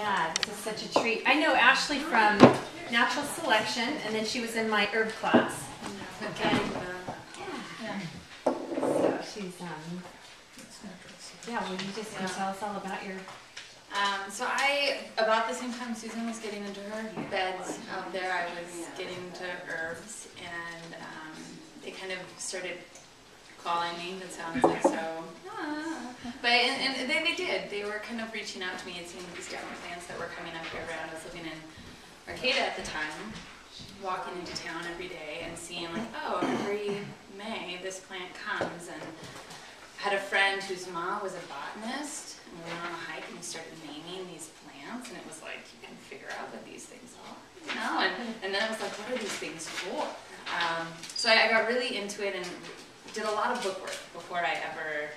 Yeah, this is such a treat. I know Ashley from Natural Selection, and then she was in my herb class. Okay. Yeah. So she's yeah. Well, you just can tell us all about your. So about the same time Susan was getting into her beds out there, I was getting into herbs, and they kind of started calling me. That sounds like so. But and they did. They were kind of reaching out to me and seeing these different plants that were coming up here around. I was living in Arcata at the time, walking into town every day and seeing like, oh, every May this plant comes. And I had a friend whose mom was a botanist, and we went on a hike and we started naming these plants, and it was like, you can figure out what these things are, you know? And then it was like, what are these things for? So I got really into it and did a lot of book work before I ever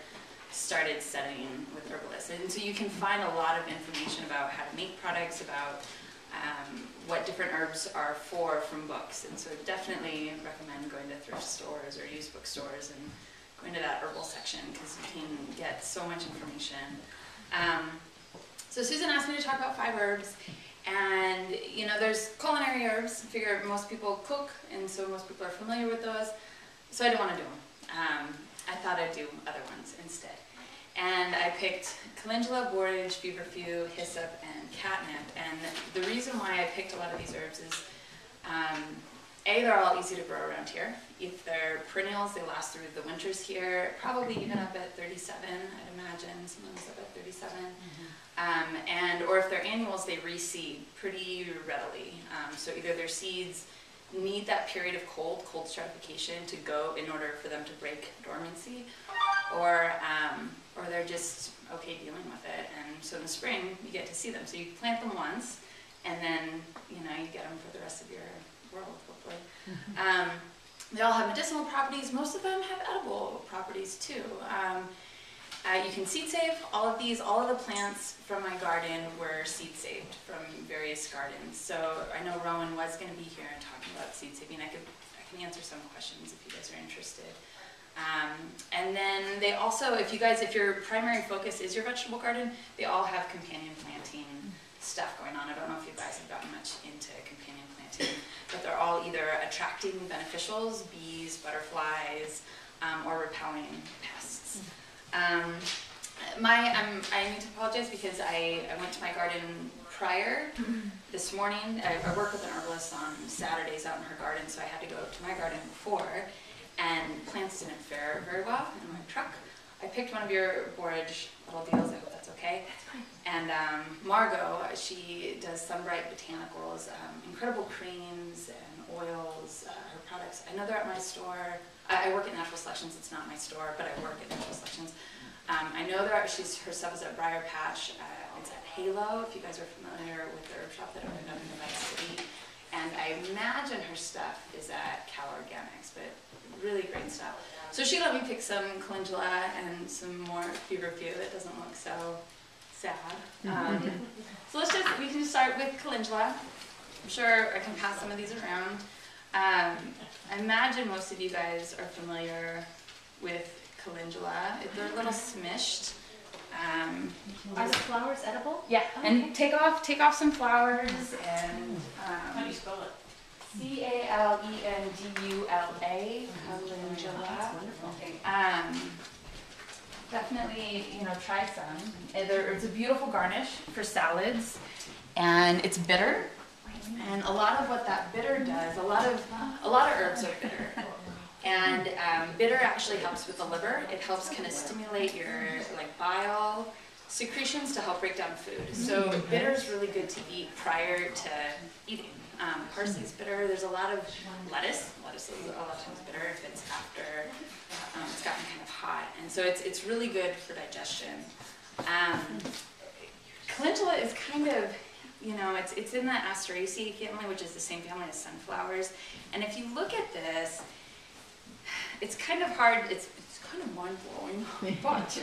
started studying with herbalists. And so you can find a lot of information about how to make products, about what different herbs are for from books. And so definitely recommend going to thrift stores or used bookstores and going to that herbal section, because you can get so much information. So Susan asked me to talk about 5 herbs. And you know, there's culinary herbs. I figure most people cook, and so most people are familiar with those. So I didn't want to do them. I thought I'd do other ones instead. And I picked Calendula, Borage, Feverfew, Hyssop, and Catmint. And the reason why I picked a lot of these herbs is, A, they're all easy to grow around here. If they're perennials, they last through the winters here, probably even up at 37, I'd imagine. Sometimes up at 37. Or if they're annuals, they reseed pretty readily. So either their seeds need that period of cold stratification to go in order for them to break dormancy, or they're just okay dealing with it. And so in the spring, you get to see them. So you plant them once, and then you get them for the rest of your world, hopefully. They all have medicinal properties. Most of them have edible properties too. You can seed save all of these. All of the plants from my garden were seed saved from various gardens. So I know Rowan was going to be here and talking about seed saving. I can answer some questions if you guys are interested. And then they also, if your primary focus is your vegetable garden, they all have companion planting stuff going on. I don't know if you guys have gotten much into companion planting, but they're all either attracting beneficials, bees, butterflies, or repelling pests. I need to apologize because I went to my garden prior this morning. I work with an herbalist on Saturdays out in her garden, so I had to go to my garden before, and plants didn't fare very well in my truck. I picked one of your Borage little deals. I hope that's okay. That's fine. And Margot, she does Sunbright Botanicals, incredible creams and oils, her products. I know they're at my store. I work at Natural Selections. It's not my store, but I work at Natural Selections. I know her stuff is at Briar Patch. It's at Halo, if you guys are familiar with the herb shop that opened up in the Vice City. And I imagine her stuff is at Cal Organics, but really great stuff. So she let me pick some Calendula and some more Feverfew that doesn't look so sad. So we can just start with Calendula. I'm sure I can pass some of these around. I imagine most of you guys are familiar with Calendula. They're a little smished. Are the flowers edible? Yeah, okay. And take off some flowers and how do you spell it? Calendula, Calendula. That's wonderful. Definitely, try some. It's a beautiful garnish for salads, and it's bitter. And a lot of what that bitter does, a lot of herbs are bitter. And bitter actually helps with the liver. It helps kind of stimulate your bile secretions to help break down food. So bitter is really good to eat prior to eating. Parsley's bitter. There's a lot of lettuce. Lettuce is a lot of times bitter if it's after it's gotten kind of hot. And so it's really good for digestion. Calendula is kind of, it's in the Asteraceae family, which is the same family as sunflowers. And if you look at this, it's kind of hard, it's kind of mind-blowing, but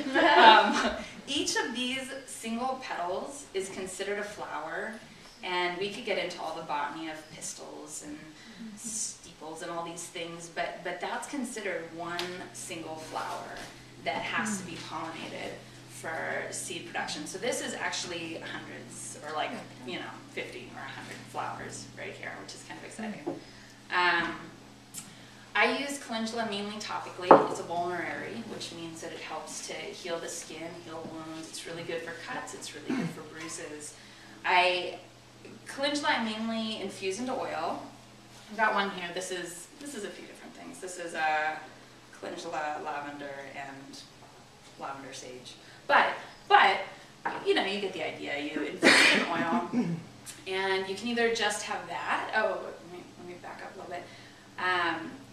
each of these single petals is considered a flower, and we could get into all the botany of pistils and steeples and all these things, but that's considered one single flower that has to be pollinated for seed production. So this is actually hundreds for like, you know, 50 or 100 flowers right here, which is kind of exciting. I use calendula mainly topically. It's a vulnerary, which means that it helps to heal the skin, heal wounds. It's really good for cuts. It's really good for bruises. Calendula I mainly infuse into oil. I've got one here. This is a few different things. This is a calendula, lavender, and lavender sage. But you know, you get the idea. You infuse it in oil, and you can either just have that. Oh, let me back up a little bit.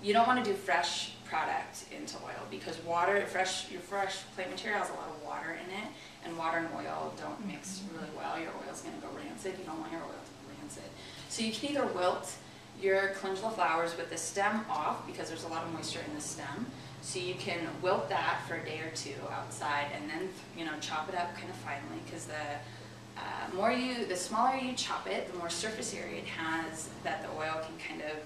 You don't want to do fresh product into oil because your fresh plant material has a lot of water in it, and water and oil don't mix really well. Your oil's going to go rancid. You don't want your oil to go rancid. So you can either wilt your calendula flowers with the stem off because there's a lot of moisture in the stem. So you can wilt that for a day or two outside, and then, you know, chop it up kind of finely, because the smaller you chop it, the more surface area it has that the oil can kind of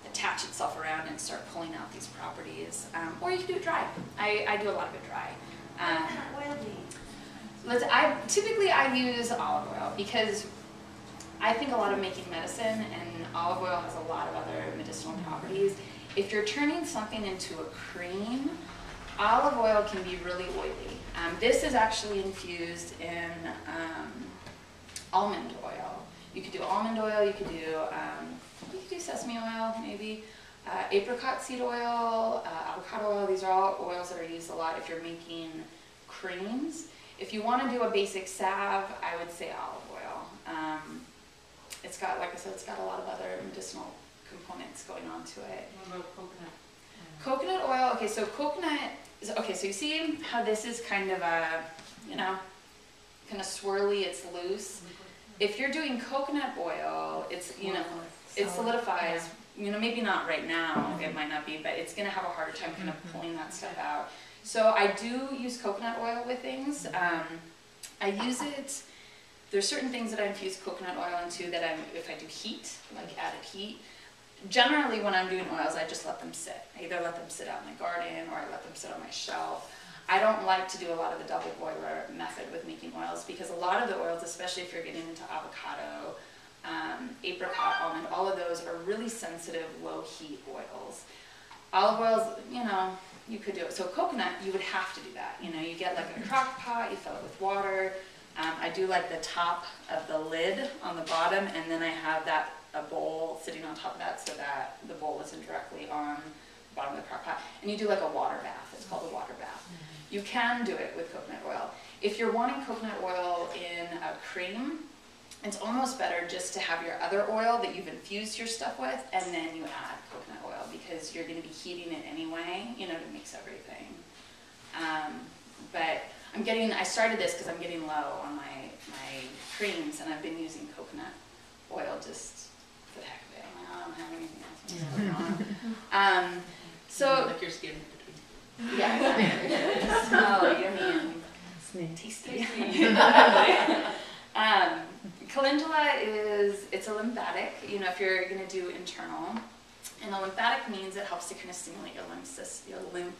attach itself around and start pulling out these properties. Or you can do it dry. I do a lot of it dry. Typically I use olive oil because I think a lot of making medicine, and olive oil has a lot of other medicinal properties. If you're turning something into a cream, olive oil can be really oily. This is actually infused in almond oil. You could do almond oil, you could do sesame oil, maybe, apricot seed oil, avocado oil. These are all oils that are used a lot if you're making creams. If you want to do a basic salve, I would say olive oil. It's got, like I said, it's got a lot of other medicinal components going on to it. What about coconut? Coconut oil, okay, so coconut, so you see how this is kind of a, you know, kind of swirly, it's loose. If you're doing coconut oil, it's, you know, it solidifies, you know, maybe not right now, it might not be, but it's going to have a harder time kind of pulling that stuff out. So I do use coconut oil with things. I use it, there's certain things that I infuse coconut oil into that if I do heat, like added heat. Generally when I'm doing oils, I just let them sit. I either let them sit out in the garden or I let them sit on my shelf. I don't like to do a lot of the double boiler method with making oils because a lot of the oils, especially if you're getting into avocado, apricot, almond, all of those are really sensitive, low heat oils. Olive oils, you know, you could do it. So coconut, you would have to do that. You know, you get like a crock pot, you fill it with water. I do like the top of the lid on the bottom, and then I have a bowl sitting on top of that so that the bowl isn't directly on the bottom of the crock pot. And you do like a water bath. It's called a water bath. You can do it with coconut oil. If you're wanting coconut oil in a cream, it's almost better just to have your other oil that you've infused your stuff with, and then you add coconut oil because you're going to be heating it anyway, you know, to mix everything. But I started this because I'm getting low on my creams, and I've been using coconut oil just for the heck of it. I don't have anything else. So Like your skin in between. yeah, exactly. Smell yummy and tasty. Calendula it's a lymphatic, you know, if you're going to do internal. And a lymphatic means it helps to kind of stimulate your lymph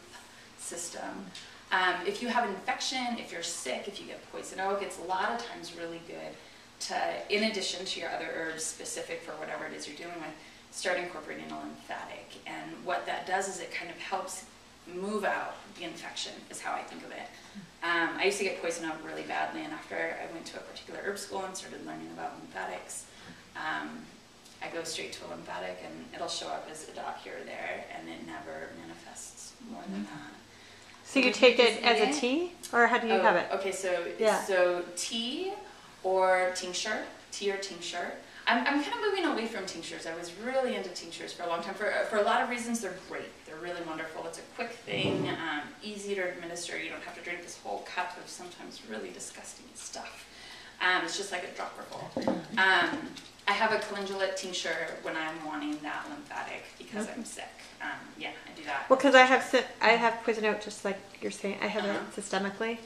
system. If you have an infection, if you're sick, if you get poison oak, it's a lot of times really good to, in addition to your other herbs specific for whatever it is you're dealing with, start incorporating a lymphatic. And what that does is it kind of helps move out the infection, is how I think of it. I used to get poison oak really badly, and after I went to a particular herb school and started learning about lymphatics, I go straight to a lymphatic, and it'll show up as a dot here or there, and it never manifests more than that. So you take it as a tea, or how do you have it? Okay, so Yeah. so tea or tincture. I'm kind of moving away from tinctures. I was really into tinctures for a long time. For a lot of reasons, they're great. They're really wonderful. It's a quick thing, easy to administer. You don't have to drink this whole cup of sometimes really disgusting stuff. It's just like a dropper full. I have a calendula tincture when I'm wanting that lymphatic because I'm sick. Yeah, I do that. Well, because I have poison oak, just like you're saying. I have it systemically,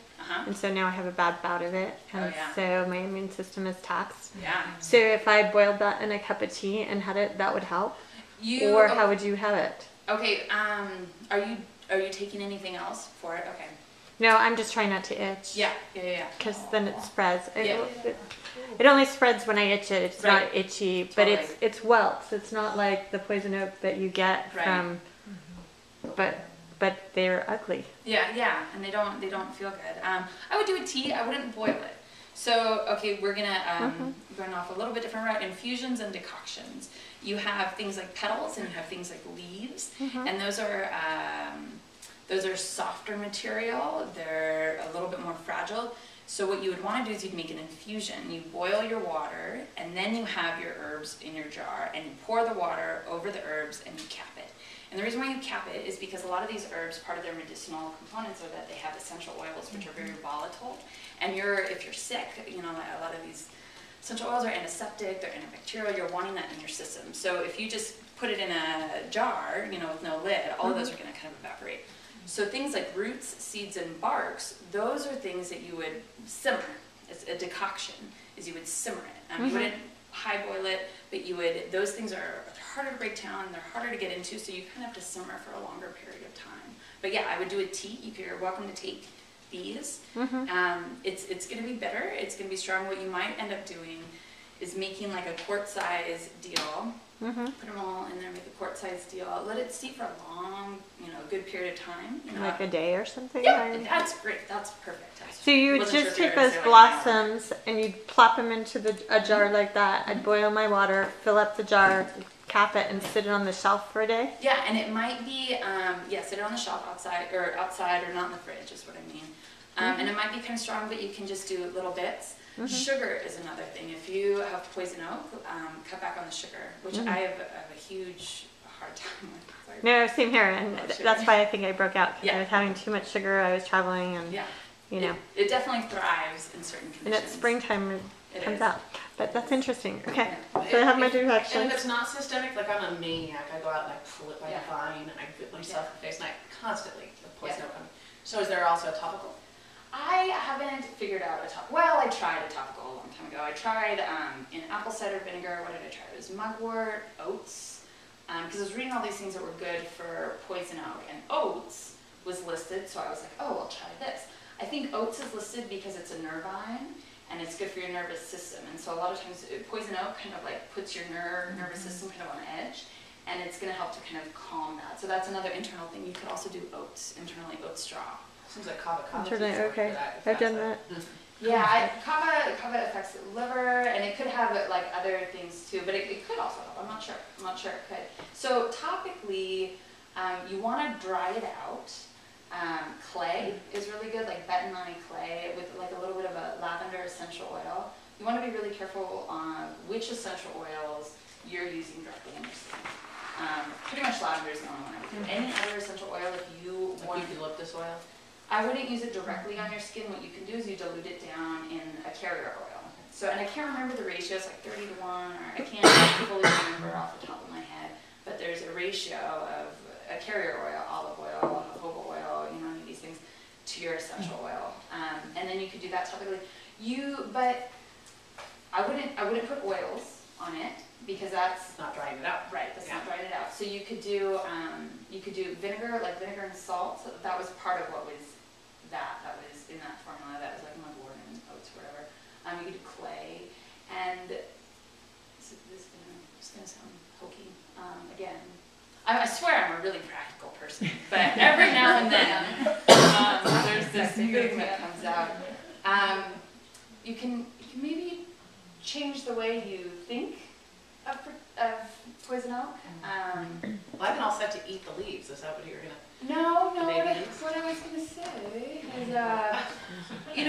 and so now I have a bad bout of it, and so my immune system is taxed. Yeah. So if I boiled that in a cup of tea and had it, that would help. Or how would you have it? Okay. Are you taking anything else for it? Okay. No, I'm just trying not to itch. Yeah. Because then it spreads. It only spreads when I itch it. It's Right. not itchy, Totally. but it's welts. It's not like the poison oak that you get Right. from, but they're ugly. Yeah, and they don't feel good. I would do a tea. I wouldn't boil it. So, okay, we're gonna run off a little bit different route. Infusions and decoctions. You have things like petals and you have things like leaves, and those are softer material. They're a little bit more fragile. So what you would want to do is you'd make an infusion. You boil your water, and then you have your herbs in your jar, and you pour the water over the herbs, and you cap it. And the reason why you cap it is because a lot of these herbs, part of their medicinal components are that they have essential oils, which are very volatile. And if you're sick, you know, a lot of these essential oils are antiseptic, they're antibacterial, you're wanting that in your system. So if you just put it in a jar, you know, with no lid, all of those are going to kind of evaporate. So things like roots, seeds, and barks, those are things that you would simmer. It's a decoction, is you would simmer it. You wouldn't high boil it, but those things are harder to break down, they're harder to get into, so you kind of have to simmer for a longer period of time. But yeah, I would do a tea. You're welcome to take these. It's going to be bitter, it's going to be strong. What you might end up doing is making like a quart size deal. Put them all in there, make a quart size deal. Let it steep for a long, good period of time. Like a day or something? Yeah, that's great. That's perfect. So you would just take those blossoms and you'd plop them into a jar like that. I'd boil my water, fill up the jar, cap it, and sit it on the shelf for a day? Yeah, and it might be, sit it on the shelf outside or not in the fridge is what I mean. And it might be kind of strong, but you can just do little bits. Sugar is another thing. If you have poison oak, cut back on the sugar, which I have a huge hard time with. No, same here, and that's why I think I broke out, because I was having too much sugar, I was traveling, and It definitely thrives in certain conditions. And it's springtime it comes out. But that's interesting. Okay, so I have my directions. And if it's not systemic, like I'm a maniac, I go out and I pull it by the vine, and I put myself in the face, and I constantly poison oak on. So is there also a topical? I haven't figured out a topical. Well, I tried a topical a long time ago. I tried in apple cider vinegar. What did I try? It was mugwort, oats, because I was reading all these things that were good for poison oak, and oats was listed, so I was like, oh, I'll try this. I think oats is listed because it's a nervine, and it's good for your nervous system. And so a lot of times, poison oak kind of like puts your nervous system kind of on edge, and it's going to help to kind of calm that. So that's another internal thing. You could also do oats internally, oat straw. Seems like kava. Okay, I've done that. Yeah, kava affects the liver, and it could have like other things too, but it could also help. I'm not sure it could. So topically, you want to dry it out. Clay is really good, like bentonite clay with like a little bit of a lavender essential oil. You want to be really careful on which essential oils you're using directly in your skin. Pretty much lavender is the only one I would do. Any other essential oil, if you want eucalyptus oil, I wouldn't use it directly on your skin. What you can do is you dilute it down in a carrier oil. So, and I can't remember the ratios, like 30 to 1, or I can't fully remember off the top of my head, but there's a ratio of a carrier oil, olive oil, jojoba oil, any of these things, to your essential oil. And then you could do that topically. But I wouldn't put oils on it, because that's not drying it out. Right, that's not drying it out. So you could do vinegar, like vinegar and salt. So that was part of what was that was in that formula. That was like mugwort and oats, or whatever. You could do clay, and this is gonna sound hokey. Again, I swear I'm a really practical person, but every now and then there's this thing that comes out. You can maybe change the way you think of poison oak. Well, I've been all set to eat the leaves. Is that what you're gonna? No. What I was gonna say is,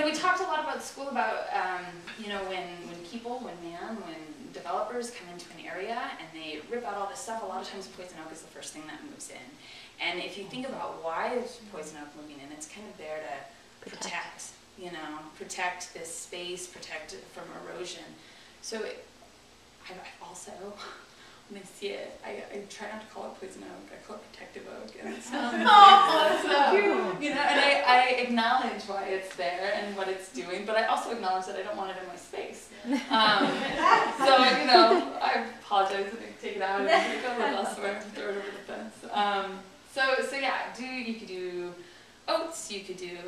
we talked a lot about school about, when developers come into an area and they rip out all this stuff. A lot of times, poison oak is the first thing that moves in. And if you think about why is poison oak moving in, it's kind of there to protect this space, protect it from erosion. So I also, when I see it, I try not to call it poison oak. I call it protective oak, and it sounds so cute. And I acknowledge why it's there and what it's doing, but I also acknowledge that I don't want it in my space. So I apologize and I take it out and go a little elsewhere, throw it over the fence. So yeah, you could do oats. You could do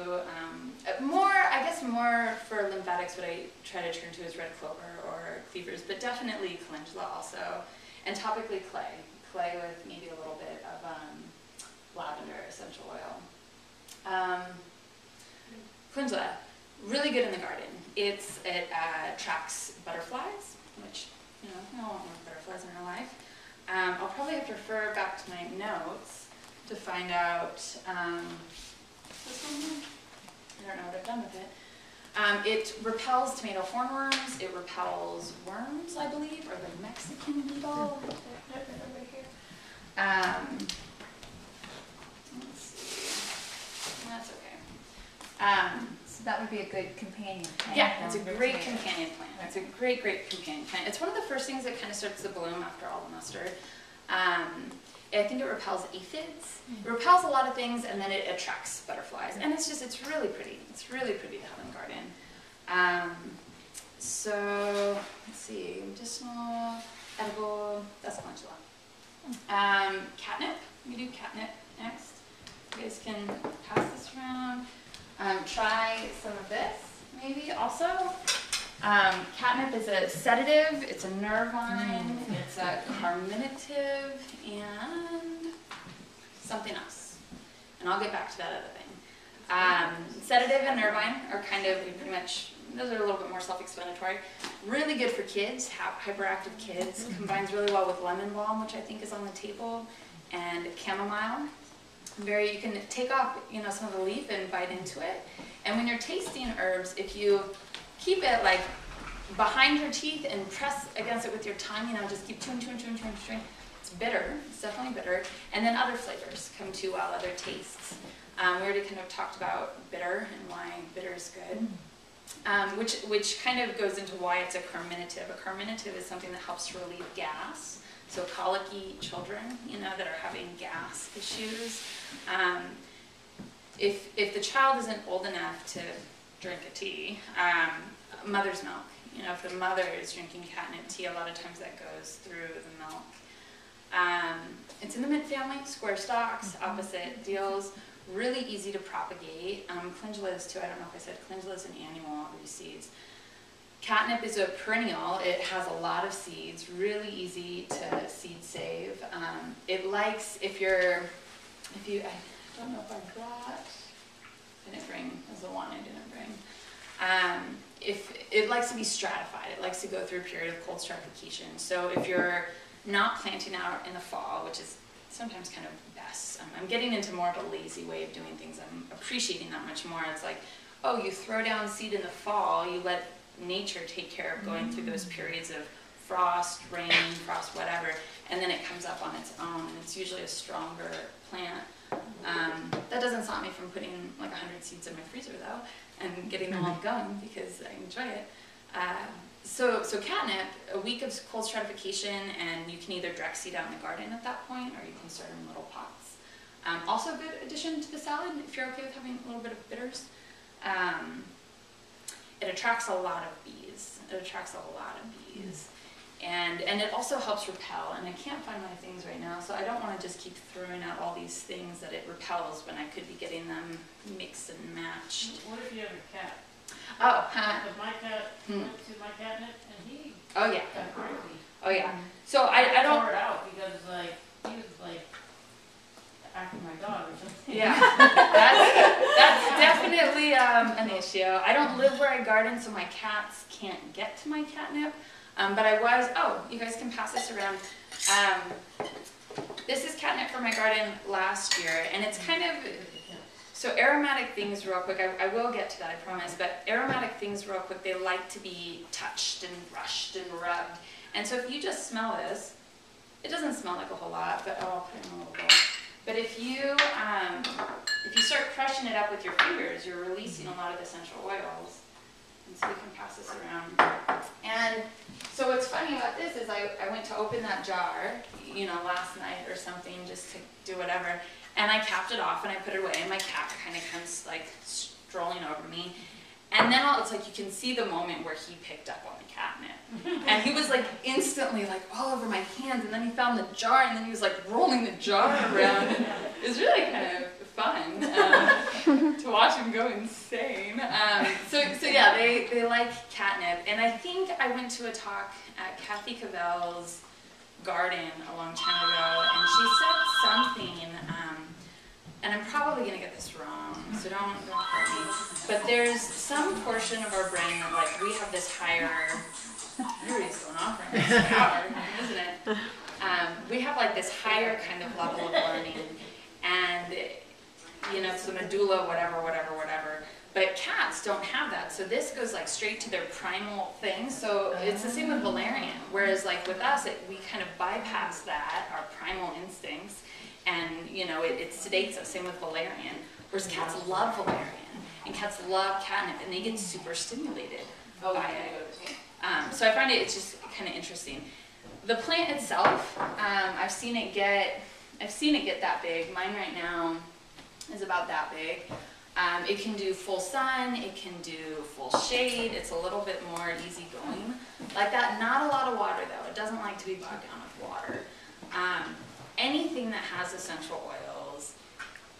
more, I guess more for lymphatics, what I try to turn to is red clover or cleavers, but definitely calendula also. And topically clay. Clay with maybe a little bit of lavender essential oil. Calendula, really good in the garden. It attracts butterflies, which, you know, we all want more butterflies in our life. I'll probably have to refer back to my notes to find out this one here. I don't know what I've done with it. It repels tomato hornworms. It repels worms, I believe, or the Mexican beetle. Right here. Let's see. That's okay. So that would be a good companion plant. Yeah, it's a great companion plant. It's a great, great companion plant. It's one of the first things that kind of starts to bloom after all the mustard. I think it repels aphids. It repels a lot of things, and then it attracts butterflies. And it's really pretty. It's really pretty to have in the garden. So, let's see, medicinal, edible, that's calendula. Catnip, we do catnip next. You guys can pass this around. Try some of this, maybe also. Catnip is a sedative, it's a nervine, it's a carminative, and something else. And I'll get back to that other thing. Sedative and nervine are kind of pretty much, those are a little bit more self-explanatory. Really good for kids, hyperactive kids. Combines really well with lemon balm, which I think is on the table, and chamomile. You can take off, you know, some of the leaf and bite into it. And when you're tasting herbs, if you keep it like behind your teeth and press against it with your tongue, you know, just keep chewing. It's bitter, it's definitely bitter. And then other flavors come too well, other tastes. We already kind of talked about bitter and why bitter is good. Which kind of goes into why it's a carminative. A carminative is something that helps to relieve gas. So colicky children, you know, that are having gas issues. If the child isn't old enough to drink a tea, mother's milk. You know, if the mother is drinking catnip tea, a lot of times that goes through the milk. It's in the mint family, square stalks, opposite deals. Really easy to propagate. Calendula is too. I don't know if I said calendula is an annual, reseeds. Catnip is a perennial. It has a lot of seeds, really easy to seed save. It likes, I don't know if I brought, I didn't bring, as the one I didn't bring. If it likes to be stratified, it likes to go through a period of cold stratification. So if you're not planting out in the fall, which is sometimes kind of best, I'm getting into more of a lazy way of doing things. I'm appreciating that much more. It's like, oh, you throw down seed in the fall, you let nature take care of going through those periods of frost, rain, frost, whatever, and then it comes up on its own, and it's usually a stronger plant. That doesn't stop me from putting like 100 seeds in my freezer though, and getting them all going because I enjoy it. So catnip, a week of cold stratification, and you can either direct seed out in the garden at that point, or you can start in little pots. Also a good addition to the salad if you're okay with having a little bit of bitters. It attracts a lot of bees. And it also helps repel, and I can't find my things right now, so I don't want to just keep throwing out all these things that it repels when I could be getting them mixed and matched. What if you have a cat? Oh, If my cat went to my catnip and he oh yeah. got crazy. Oh yeah. So I don't. Tore it out because like he was like acting my dog or something. Yeah, that's definitely an issue. I don't live where I garden, so my cats can't get to my catnip. But I was, you guys can pass this around. This is catnip for my garden last year, and it's kind of, so aromatic things real quick, I will get to that, I promise, but aromatic things real quick, they like to be touched and brushed and rubbed. And so if you just smell this, it doesn't smell like a whole lot, but I'll put it in a little bowl. But if you start crushing it up with your fingers, you're releasing a lot of essential oils. And so we can pass this around. And so what's funny about this is I went to open that jar, you know, last night or something, just to do whatever, and I capped it off and I put it away, and my cat kind of comes like strolling over me. And then it's like you can see the moment where he picked up on the catnip. And he was like instantly like all over my hands, and then he found the jar, and then he was like rolling the jar around. It was really kind of fun. fun to watch him go insane. So yeah, they like catnip. And I think I went to a talk at Kathy Cavell's garden a long time ago, and she said something, and I'm probably going to get this wrong, so don't quote me, but there's some portion of our brain that, like, we have this higher, everybody's going off right now, it's power, isn't it? We have, like, this higher kind of level of learning, and, you know, it's the medulla, whatever, but cats don't have that, so this goes, like, straight to their primal thing, so it's the same with valerian, whereas, like, with us, we kind of bypass that, our primal instincts, and, you know, it sedates us, same with valerian, whereas cats love valerian, and cats love catnip, and they get super stimulated by it. So I find it's just kind of interesting. The plant itself, I've seen it get that big. Mine right now is about that big. It can do full sun, it can do full shade, it's a little bit more easygoing. Like that, not a lot of water though. It doesn't like to be bogged down with water. Anything that has essential oils,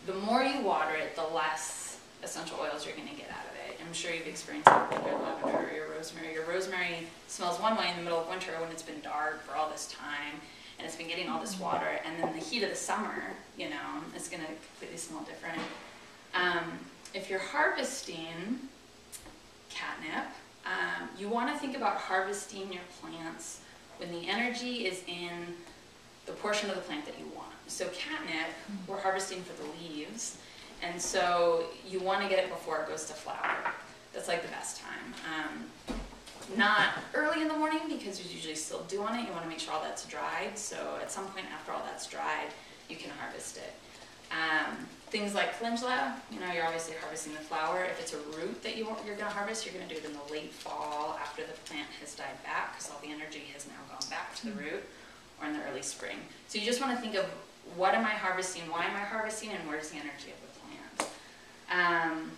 the more you water it, the less essential oils you're going to get out of it. I'm sure you've experienced it with your lavender or your rosemary. Your rosemary smells one way in the middle of winter when it's been dark for all this time and it's been getting all this water, and then the heat of the summer, you know, it's going to completely smell different. If you're harvesting catnip, you want to think about harvesting your plants when the energy is in the portion of the plant that you want. So catnip, we're harvesting for the leaves, and so you want to get it before it goes to flower. That's like the best time. Not early in the morning because there's usually still dew on it. You want to make sure all that's dried, so at some point after all that's dried, you can harvest it. Things like calendula, you know, you're obviously harvesting the flower. If it's a root that you're going to harvest, you're going to do it in the late fall after the plant has died back because all the energy has now gone back to the root, or in the early spring. So you just want to think of what am I harvesting, why am I harvesting, and where's the energy of the plant.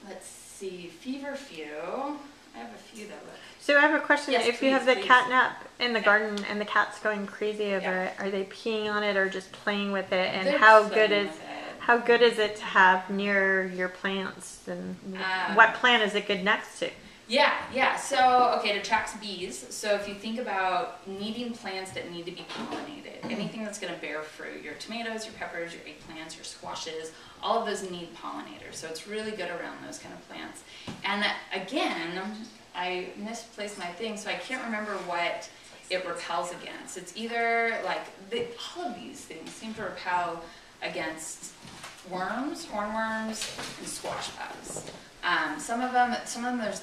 Let's see, Feverfew. I have a few that look. So I have a question. Yes, if you have the please. catnip in the garden and the cat's going crazy over it, are they peeing on it or just playing with it? And They're how playing good with it. how good is it to have near your plants? And what plant is it good next to? Yeah. So, okay, it attracts bees. So if you think about needing plants that need to be pollinated, anything that's going to bear fruit, your tomatoes, your peppers, your eggplants, your squashes, all of those need pollinators. So it's really good around those kind of plants. And again, I misplaced my thing, so I can't remember what it repels against. It's either like, all of these things seem to repel against worms, hornworms, and squash bugs. Some of them there's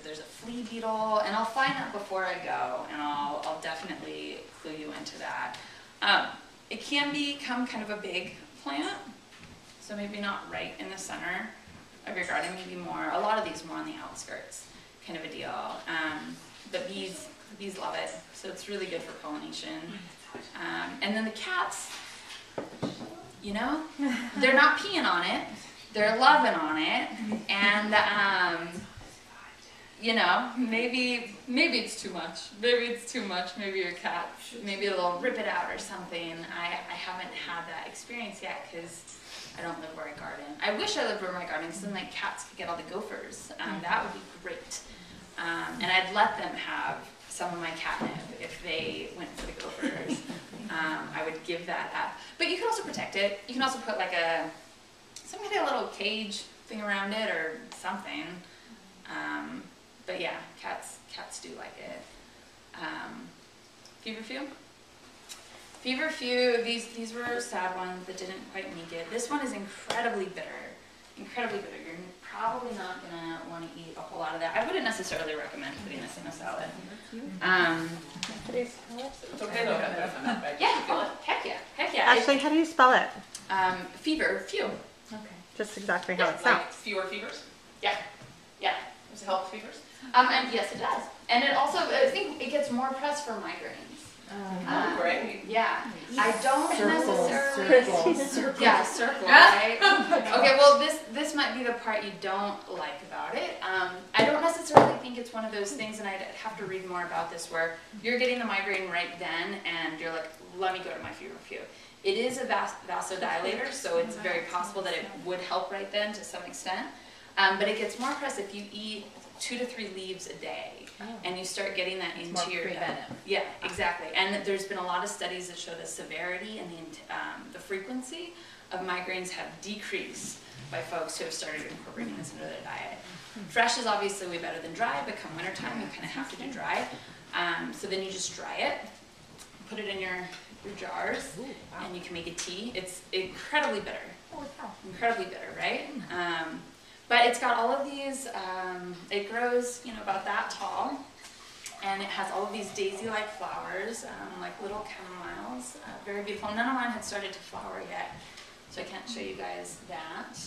there's a flea beetle, and I'll find that before I go, and I'll definitely clue you into that. It can become kind of a big plant, so maybe not right in the center of your garden, maybe more, a lot of these more on the outskirts, kind of a deal. But bees love it, so it's really good for pollination. And then the cats, you know, they're not peeing on it. They're loving on it, and you know, maybe it's too much. Maybe your cat, maybe they'll rip it out or something. I haven't had that experience yet because I don't live where I garden. I wish I lived where I garden because then my cats could get all the gophers. That would be great. And I'd let them have some of my catnip if they went for the gophers. I would give that up. But you can also protect it. You can also put like some kind of little cage thing around it or something. But yeah, cats do like it. Feverfew? Feverfew, these were sad ones that didn't quite make it. This one is incredibly bitter. Incredibly bitter. You're probably not going to want to eat a whole lot of that. I wouldn't necessarily recommend putting this in a salad. It's okay though. Yeah, oh, heck yeah. Actually, how do you spell it? Feverfew. Okay. Just exactly how it Like sounds. fewer fevers? Yeah. Does it help fevers? And yes, it does. And it also, I think it gets more press for migraines. Great. Yeah. I don't necessarily. Circle. Yeah, circle, right? Okay, well, this might be the part you don't like about it. I don't necessarily think it's one of those things, and I'd have to read more about this, where you're getting the migraine right then, and you're like, let me go to my Feverfew. It is a vasodilator, so it's very possible that it would help right then to some extent. But it gets more press if you eat 2 to 3 leaves a day, and you start getting that into your yeah, exactly. And there's been a lot of studies that show the severity and the frequency of migraines have decreased by folks who have started incorporating this into their diet. Fresh is obviously way better than dry, but come wintertime, you kind of have to do dry. So then you just dry it, put it in your jars, and you can make a tea. It's incredibly bitter. Incredibly bitter, right? But it's got all of these, it grows, you know, about that tall, and it has all of these daisy-like flowers, like little chamomiles, very beautiful. None of mine had started to flower yet, so I can't show you guys that.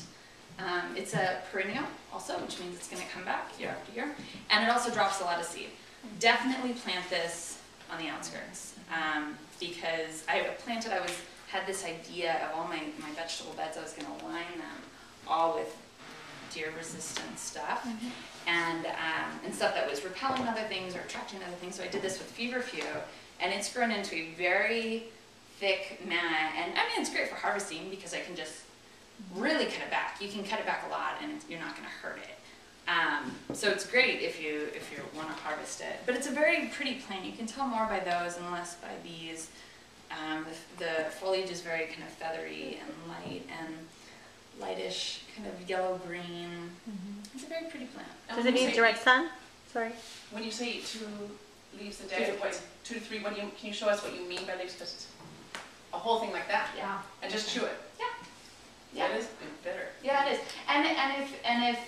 It's a perennial also, which means it's going to come back year after year, and it also drops a lot of seed. Definitely plant this on the outskirts, because I had this idea of all my vegetable beds, I was going to line them all with deer-resistant stuff, and stuff that was repelling other things or attracting other things. So I did this with Feverfew, and it's grown into a very thick mat. And I mean, it's great for harvesting because I can just really cut it back. You can cut it back a lot, and you're not going to hurt it. So it's great if you want to harvest it. But it's a very pretty plant. You can tell more by those and less by these. The foliage is very kind of feathery and light and lightish, kind of yellow-green. It's a very pretty plant. Does it need direct sun? Sorry. When you say 2 leaves a day, what, 2 to 3, can you show us what you mean by leaves? Because it's a whole thing like that. Yeah. And just chew it. Yeah. That is bitter. Yeah, it is. And if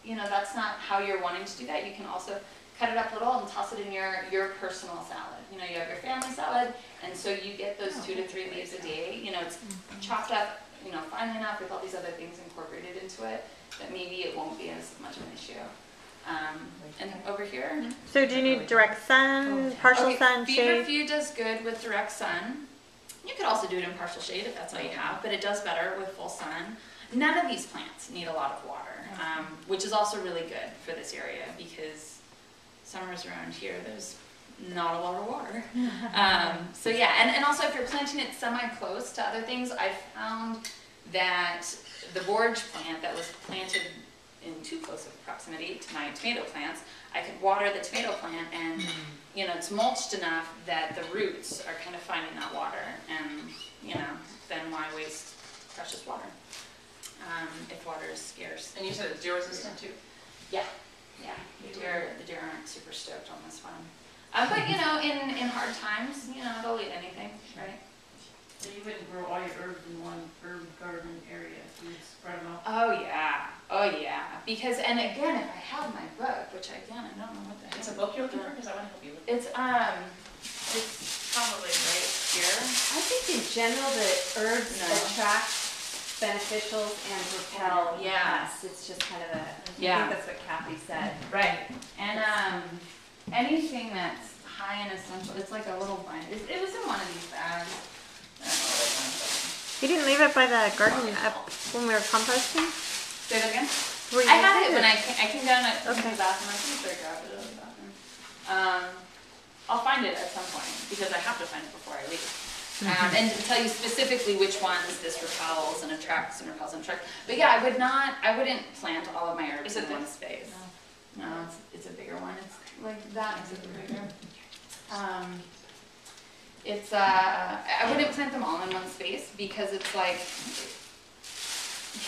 you know that's not how you're wanting to do that, you can also cut it up little and toss it in your personal salad. You know, you have your family salad, and so you get those 2 to 3 leaves a day. You know, it's chopped up, you know, finely enough with all these other things incorporated into it that maybe it won't be as much of an issue. And over here. So do you need direct sun, partial sun, shade? Feverfew does good with direct sun. You could also do it in partial shade if that's all you have, but it does better with full sun. None of these plants need a lot of water, which is also really good for this area because summers around here, there's not a lot of water. So yeah, and also if you're planting it semi-close to other things, I found that the borage plant that was planted in too close of proximity to my tomato plants, I could water the tomato plant and you know, it's mulched enough that the roots are kind of finding that water, and you know, then why waste precious water if water is scarce. And you said it's deer resistant too? Yeah, the deer aren't super stoked on this one. But you know, in hard times, you know, they'll eat anything, right? So you wouldn't grow all your herbs in one herb garden area, so you'd spread them out? Oh yeah, because, and again, if I have my book, which again, I don't know what the heck. It's a book you're looking for, because I want to help you with it. It's probably right here. I think in general that herbs attract beneficials and repel pests. It's just kind of a, I think that's what Kathy said. Right. And anything that's high in essential, it's like a little bind. It was in one of these bags. I don't know what it was. You didn't leave it by the garden up when we were composting? Say that again? I had it when I came down to the bathroom. I think I grabbed it out of the bathroom. I'll find it at some point because I have to find it before I leave. And to tell you specifically which ones this repels and attracts and repels and attracts. But yeah, I wouldn't plant all of my herbs in one space. No, it's a bigger one. It's like that, except bigger. I wouldn't plant them all in one space because it's like,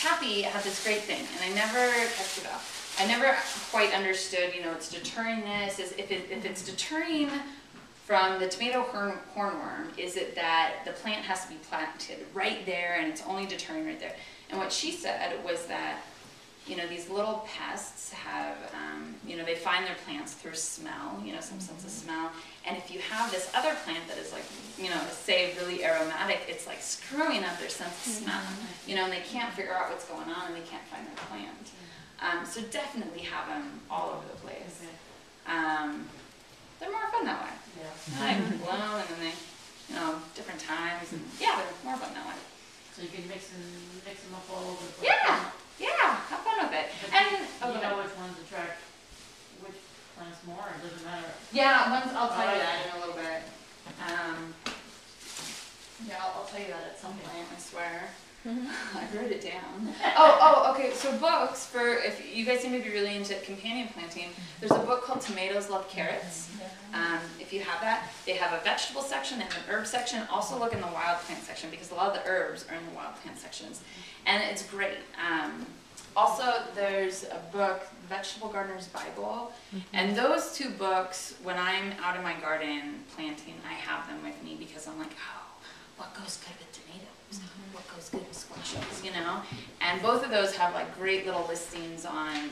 Kathy had this great thing, and I never kept it up. I never quite understood, you know, it's deterring this. If it's deterring from the tomato hornworm, is it that the plant has to be planted right there and it's only deterring right there? And what she said was that, you know, these little pests have, you know, they find their plants through smell, you know, some sense of smell. And if you have this other plant that is like, you know, say really aromatic, it's like screwing up their sense of smell, you know, and they can't figure out what's going on and they can't find their plant. So definitely have them all over the place. They're more fun that way. They bloom and then they, you know, different times. And yeah, they're more fun that way. So you can mix them up all over the place. Yeah, have fun with it. And you know which ones attract which plants more, it doesn't matter. Yeah, I'll tell you that in a little bit. I'll tell you that at some point, I swear. Mhm. I wrote it down. Oh, okay. So books for, if you guys seem to be really into companion planting, there's a book called Tomatoes Love Carrots. If you have that, they have a vegetable section and an herb section. Also look in the wild plant section because a lot of the herbs are in the wild plant sections, and it's great. Also, there's a book, Vegetable Gardener's Bible, and those two books, when I'm out in my garden planting, I have them with me because I'm like, oh, what goes good with tomatoes? What goes good with squashes, you know? And both of those have like great little listings on,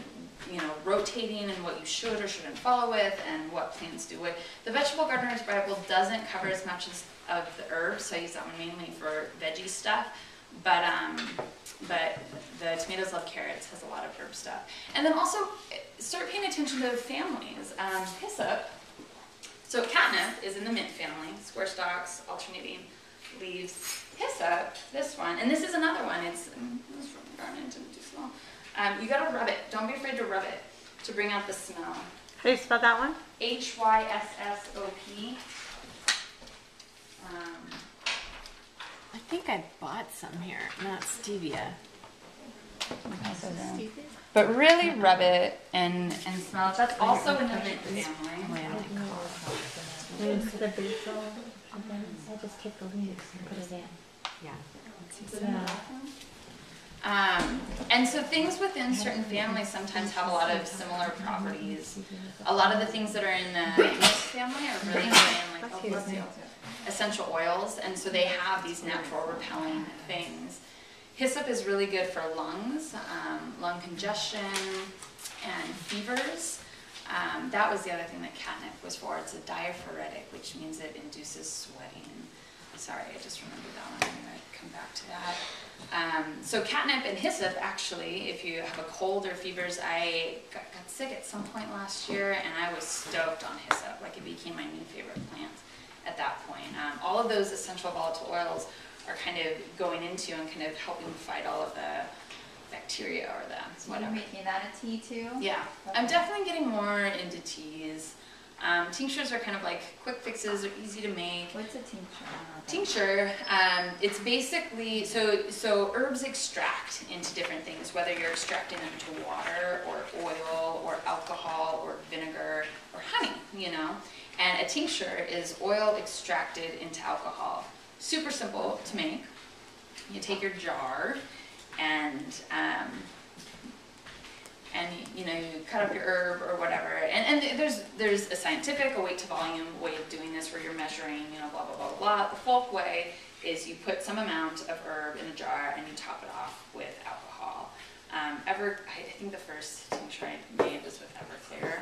you know, rotating and what you should or shouldn't follow with and what plants do what. The Vegetable Gardener's Bible doesn't cover as much as of the herbs, so I use that one mainly for veggie stuff. But the Tomatoes Love Carrots has a lot of herb stuff. And then also start paying attention to families. Hyssop, so catnip is in the mint family, square stalks, alternating leaves. Hyssop, this one, and this is another one. It's this from the garden, didn't do so well. You gotta rub it. Don't be afraid to rub it to bring out the smell. How do you spell that one? Hyssop. I think I bought some here, not stevia. But really rub it and smell it. That's also in the mint family. Instead of basil, I just take the leaves and put it in. And so things within certain families sometimes have a lot of similar properties. A lot of the things that are in the mint family are really good in like essential oils, and so they have these natural repelling things. Hyssop is really good for lungs, lung congestion, and fevers. That was the other thing that catnip was for. It's a diaphoretic, which means it induces sweating. Sorry, I just remembered that one. I'm going to come back to that. So catnip and hyssop, actually, if you have a cold or fevers, I got sick at some point last year, and I was stoked on hyssop. Like, it became my new favorite plant at that point. All of those essential volatile oils are kind of going into and kind of helping fight all of the bacteria or the whatever. Are you making that a tea too? Yeah, Okay. I'm definitely getting more into teas. Tinctures are kind of like quick fixes, they're easy to make. What's a tincture? Tincture, it's basically, so herbs extract into different things, whether you're extracting them into water or oil or alcohol or vinegar or honey, you know. And a tincture is oil extracted into alcohol. Super simple to make. You take your jar and you know, you cut up your herb or whatever, and there's a scientific, a weight to volume way of doing this where you're measuring, you know, blah blah blah blah. The folk way is you put some amount of herb in a jar and you top it off with alcohol. I think the first tincture I made was with Everclear.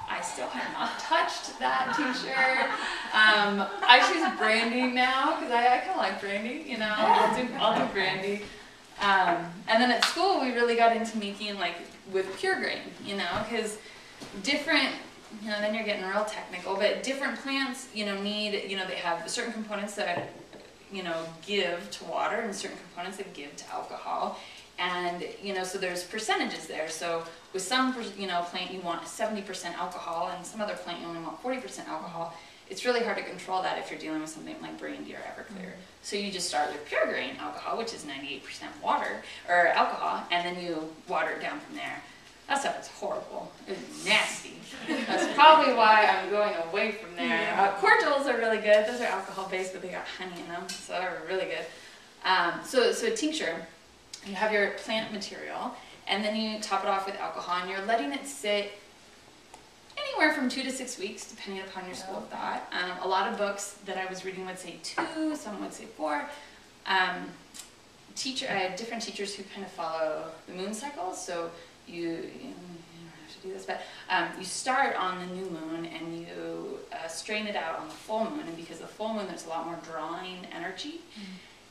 I still have not touched that tincture. I choose brandy now because I kind of like brandy, you know. I'll do brandy. And then at school we really got into making like with pure grain, you know, because different, you know, then you're getting real technical, but different plants, you know, need, you know, they have certain components that, you know, give to water and certain components that give to alcohol. And, you know, so there's percentages there. So with some, you know, plant you want 70% alcohol, and some other plant you only want 40% alcohol. It's really hard to control that if you're dealing with something like brandy or Everclear. So you just start with pure grain alcohol, which is 98% water, or alcohol, and then you water it down from there. That stuff is horrible. It's nasty. That's probably why I'm going away from there. Cordials are really good. Those are alcohol-based, but they got honey in them, so they're really good. So a tincture, you have your plant material, and then you top it off with alcohol, and you're letting it sit anywhere from 2 to 6 weeks, depending upon your school of thought. A lot of books that I was reading would say 2, some would say 4. I had different teachers who kind of follow the moon cycles, so you don't have to do this, but you start on the new moon and you strain it out on the full moon, and because the full moon there's a lot more drawing energy,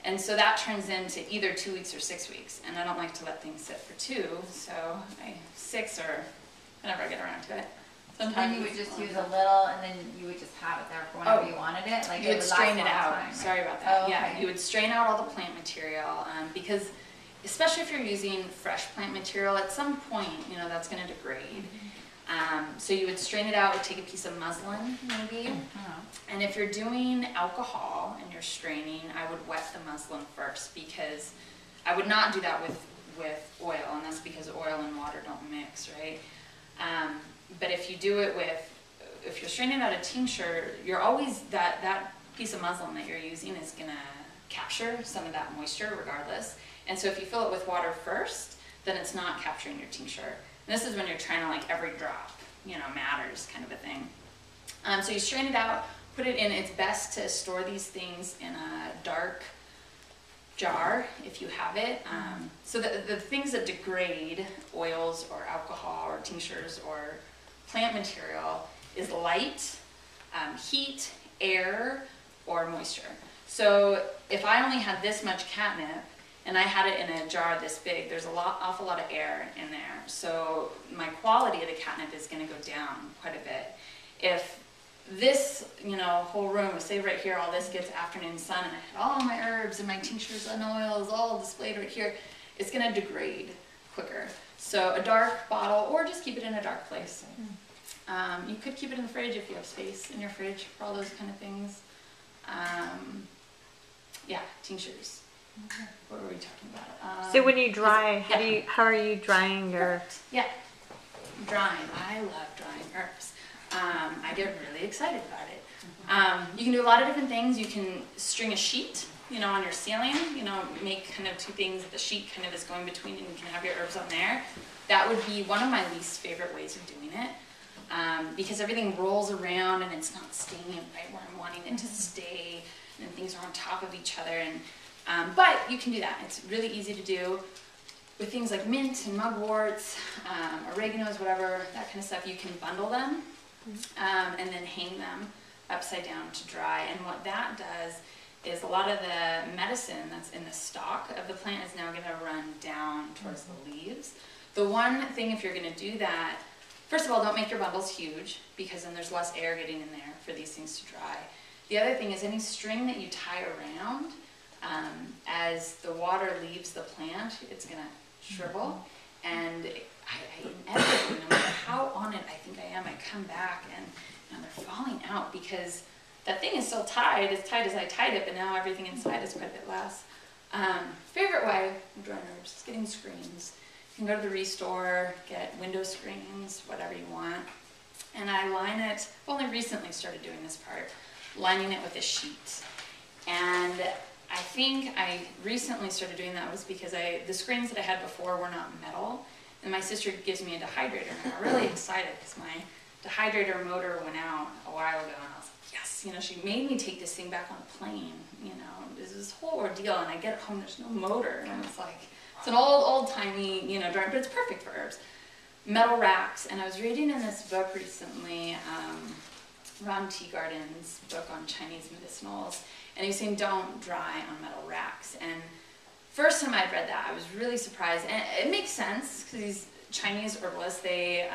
and so that turns into either 2 weeks or 6 weeks, and I don't like to let things sit for 2, so 6 or whenever I get around to it. Sometimes you would just use a little, and then you would just have it there for whenever you wanted it. Like you would strain it out. Time, right? Sorry about that. Oh, okay. Yeah, you would strain out all the plant material because, especially if you're using fresh plant material, at some point, you know, that's going to degrade. So you would strain it out, would take a piece of muslin maybe, and if you're doing alcohol and you're straining, I would wet the muslin first, because I would not do that with oil, and that's because oil and water don't mix, right? But if you do it if you're straining out a tincture, you're always, that piece of muslin that you're using is gonna capture some of that moisture regardless. And so if you fill it with water first, then it's not capturing your tincture. And this is when you're trying to, like, every drop, you know, matters kind of a thing. So you strain it out, put it in. It's best to store these things in a dark jar if you have it. So the things that degrade, oils or alcohol or tinctures or plant material, is light, heat, air, or moisture. So if I only had this much catnip and I had it in a jar this big, there's awful lot of air in there. So my quality of the catnip is going to go down quite a bit. If this, you know, whole room, say right here, all this gets afternoon sun, and I had all my herbs and my tinctures and oils all displayed right here, it's going to degrade quicker. So a dark bottle, or just keep it in a dark place. You could keep it in the fridge if you have space in your fridge for all those kind of things. Yeah, tinctures. What were we talking about? So when you dry, how are you drying your? Yeah, drying. I love drying herbs. I get really excited about it. You can do a lot of different things. You can string a sheet, you know, on your ceiling. You know, make kind of two things that the sheet kind of is going between, and you can have your herbs on there. That would be one of my least favorite ways of doing it. Because everything rolls around and it's not staying right where I'm wanting it to stay, and then things are on top of each other. And but you can do that. It's really easy to do with things like mint and mugworts, oreganos, whatever, that kind of stuff. You can bundle them and then hang them upside down to dry. And what that does is a lot of the medicine that's in the stalk of the plant is now going to run down towards the leaves. The one thing, if you're going to do that, first of all, don't make your bundles huge, because then there's less air getting in there for these things to dry. The other thing is any string that you tie around, as the water leaves the plant, it's going to shrivel. And I inevitably, no matter how on it I think I am, I come back and they're falling out, because that thing is still tied, as tight as I tied it, but now everything inside is quite a bit less. Favorite way of drying herbs is getting screens. You can go to the Restore, get window screens, whatever you want. And I line it, I've only recently started doing this part, lining it with a sheet. And I think I recently started doing that was because the screens that I had before were not metal. And my sister gives me a dehydrator, and I got really excited because my dehydrator motor went out a while ago, and I was like, yes, you know, she made me take this thing back on a plane, you know, it was this whole ordeal, and I get home, there's no motor, and it's like, it's an old-timey, you know, dryer, but it's perfect for herbs. Metal racks, and I was reading in this book recently, Ron Teagarden's book on Chinese medicinals, and he was saying don't dry on metal racks. And first time I'd read that, I was really surprised, and it makes sense because these Chinese herbalists, they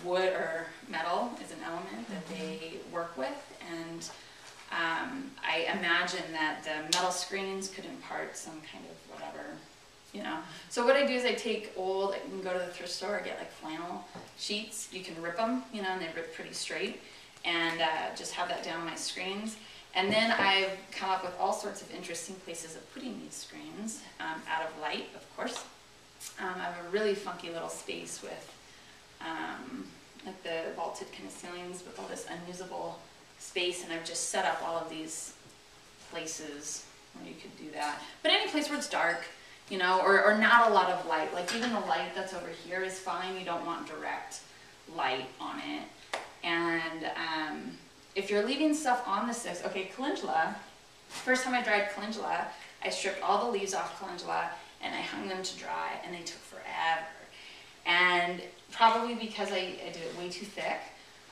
wood or metal is an element that they work with, and I imagine that the metal screens could impart some kind of whatever, you know. So what I do is I take old, I can go to the thrift store, get like flannel sheets, you can rip them, you know, and they rip pretty straight, and just have that down my screens. And then I've come up with all sorts of interesting places of putting these screens, out of light, of course. I have a really funky little space with like the vaulted kind of ceilings with all this unusable space, and I've just set up all of these places where you could do that. But any place where it's dark, you know, or not a lot of light. Like even the light that's over here is fine. You don't want direct light on it. And if you're leaving stuff on the sticks, okay, calendula, first time I dried calendula, I stripped all the leaves off calendula and I hung them to dry, and they took forever. And probably because I did it way too thick,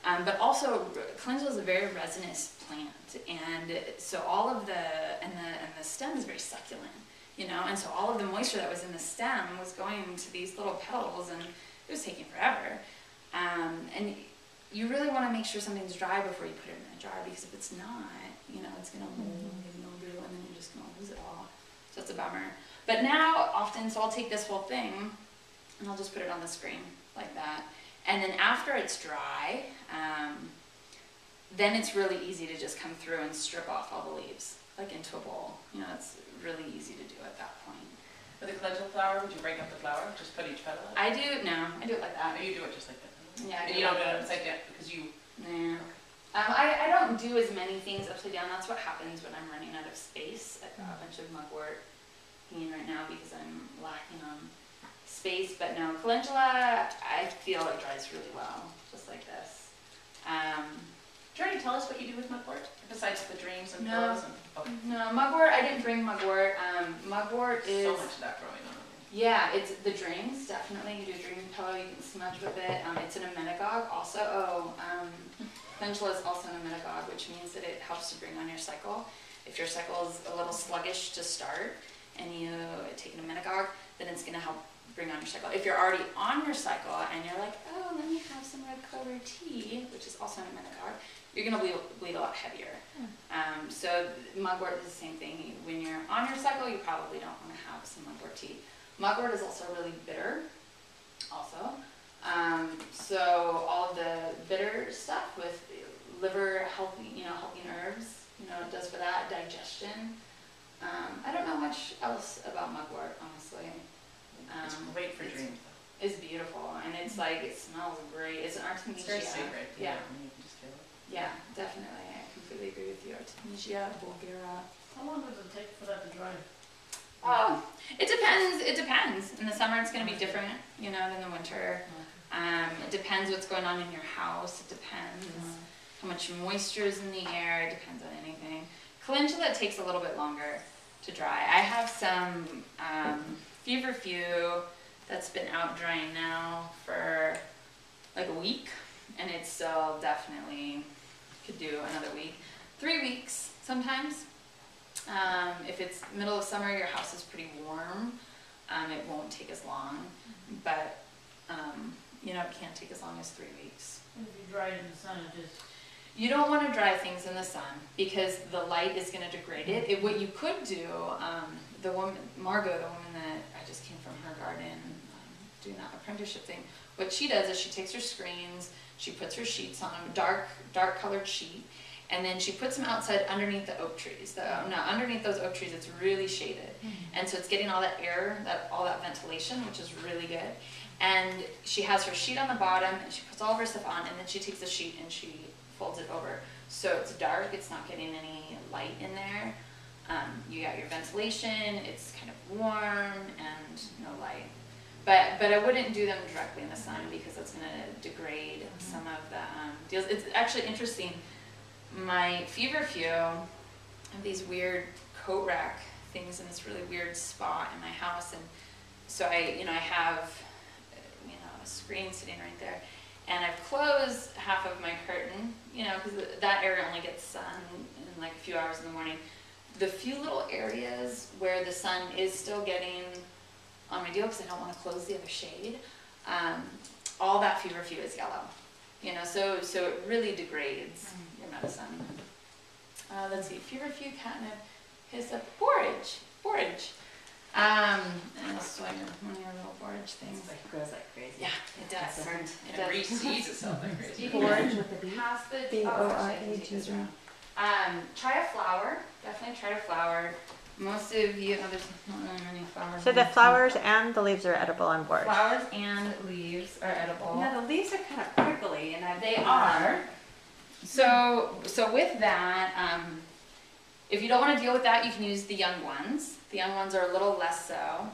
but also calendula is a very resinous plant, and so all of the stem is very succulent, you know, and so all of the moisture that was in the stem was going to these little petals, and it was taking forever. And you really want to make sure something's dry before you put it in a jar, because if it's not, you know, it's going to mold and mildew, and then you're just going to lose it all. So it's a bummer. But now, often, so I'll take this whole thing, and I'll just put it on the screen like that. And then after it's dry, then it's really easy to just come through and strip off all the leaves, like into a bowl. You know, it's really easy to do at that point. With the calendula flower, would you break up the flower? Just put each petal out? I do it like that. Oh, you do it just like that? Yeah, I You don't do it upside down because you... Nah. I don't do as many things upside down. That's what happens when I'm running out of space. I've got a bunch of mugwort hanging right now because I'm lacking on space. But no, calendula, I feel it dries really well, just like this. Did you already tell us what you do with mugwort? Besides the dreams and No. pillows and... Okay. No, mugwort, I didn't bring mugwort. Mugwort is... So much of that growing on. Yeah, it's the dreams, definitely. You do a dream pillow, you can smudge with it. It's an emetagogue also. Calendula is also an emetagogue, which means that it helps to bring on your cycle. If your cycle is a little sluggish to start and you take an emetagogue, then it's going to help bring on your cycle. If you're already on your cycle and you're like, oh, let me have some red clover tea, which is also an emetagogue, you're going to bleed a lot heavier. So mugwort is the same thing. When you're on your cycle, you probably don't want to have some mugwort tea. Mugwort is also really bitter, also. So all of the bitter stuff with liver helping herbs, it does for that, digestion. I don't know much else about mugwort, honestly. It's great for dreams, though. It's beautiful, and it's like, it smells great. It's an Artemisia. It's very sacred. Yeah. You can just feel it. Yeah, definitely. I completely agree with you. Artemisia bulgara. How long does it take for that to dry? Oh, it depends. It depends. In the summer, it's going to be different, than the winter. It depends what's going on in your house. It depends how much moisture is in the air. It depends on anything. Calendula takes a little bit longer to dry. I have some Feverfew that's been out drying now for like a week, and it still definitely could do another week. 3 weeks sometimes. If it's middle of summer, your house is pretty warm, it won't take as long, but it can't take as long as 3 weeks. If you dry it in the sun, it just... You don't want to dry things in the sun because the light is going to degrade it. What you could do, Margot, the woman that I just came from her garden, doing that apprenticeship thing, what she does is she takes her screens, she puts her sheets on them, dark colored sheet, and then she puts them outside underneath the oak trees. Underneath those oak trees, it's really shaded. And so it's getting all that air, all that ventilation, which is really good. And she has her sheet on the bottom, and she puts all of her stuff on, and then she takes the sheet and she folds it over. So it's dark, it's not getting any light in there. You got your ventilation, it's kind of warm, and no light. But I wouldn't do them directly in the sun because that's going to degrade some of the deals. It's actually interesting. My Feverfew, I have these weird coat rack things in this really weird spot in my house, and so I have a screen sitting right there, and I've closed half of my curtain, because that area only gets sun in like a few hours in the morning. The few little areas where the sun is still getting on my deal, because I don't want to close the other shade, all that Feverfew is yellow. So it really degrades your medicine. Let's see, Feverfew, catnip, hyssop, borage. And this is one of your little borage things. It grows like crazy. Yeah, it does. It It reseeds itself like crazy. Borage with a B. B-O-R-A-G-E. Try a flower. Definitely try a flower. Most of you, there's not really many flowers. So the flowers and the leaves are edible on board. Flowers and leaves are edible. Now the leaves are kind of prickly, and They are. So with that, if you don't want to deal with that, you can use the young ones. The young ones are a little less so.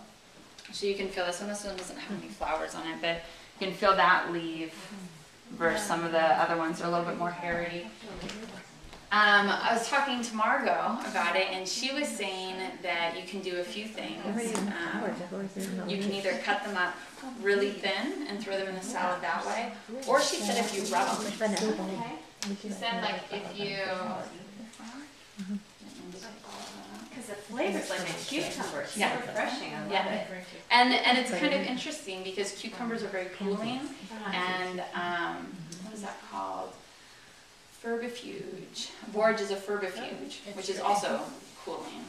So you can feel this one. This one doesn't have any flowers on it, but you can feel that leaf versus some of the other ones that are a little bit more hairy. I was talking to Margot about it, and she was saying that you can do a few things. You can either cut them up really thin and throw them in the salad that way, or she said if you rub them. She said like if you... because the flavor's like a cucumber. It's Yeah. so refreshing. I love Yeah. it. And it's kind of interesting because cucumbers are very cooling, and what is that called? Feverfew. Borage is a feverfew, which is also cooling.